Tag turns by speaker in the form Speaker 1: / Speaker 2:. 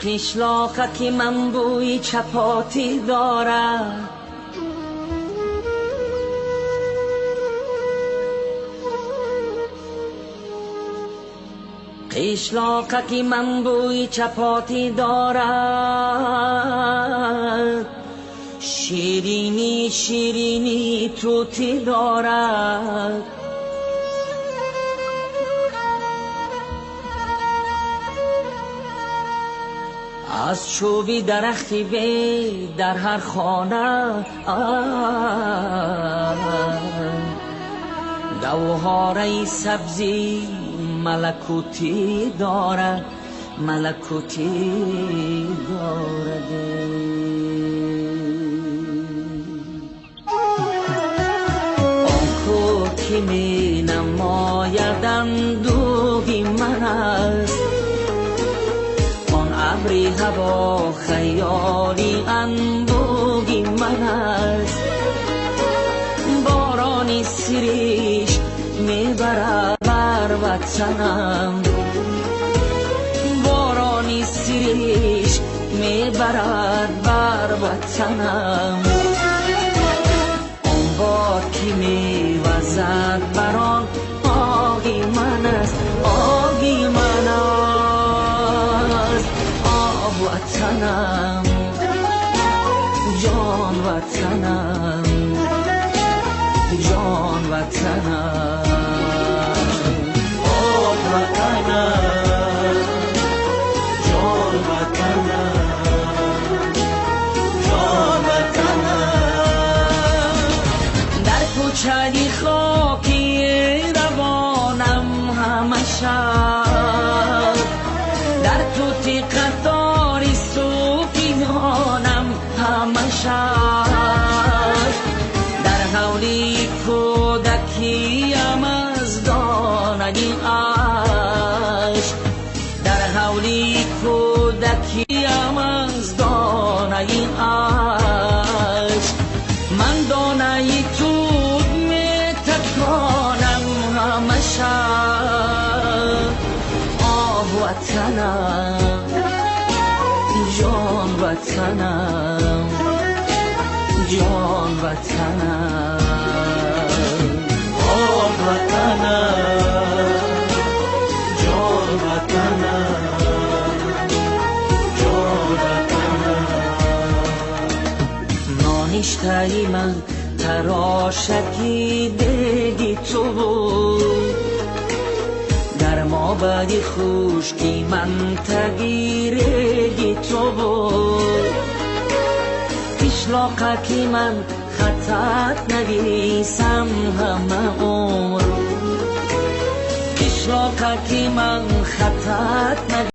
Speaker 1: قشلاقک من بوی چپاتی دارد، قشلاقک من بوی چپاتی دارد، شیرینی شیرینی توتی دارد. از چوبی درختی وی در هر خانه گوهره سبزی ملکوتی دارد، ملکوتی دارد. آن کو که می نماید اندوهی من است، ابری هوا خیالی اندوهی من است. بارانی سریش میبرد بر وطنم، بارانی سریش میبرد بر وطنم. آن باد که میوزد بران آهی من است، آهی من است. وطنم جان وطنم، جان وطنم، آه وطنم، جان وطنم، جان وطنم. در کوچه خاکی روانم همشه، در توتی قطاری صوفیانم همشه، در حولی کودکیم از دانگی عشق، در حولی کودکیم از دانگی عشق. من دانه توت می تکانم همشه، آه وطنم جان وطنم، جان وطنم، آه وطنم، جان وطنم، جان وطنم. نانشتهی من تراشکی دیگی تو بود، در ما بدی خوشکی من تغییری تو بود. قشلاقکی من خطت نویسم همه عمر، قشلاقکی من خطت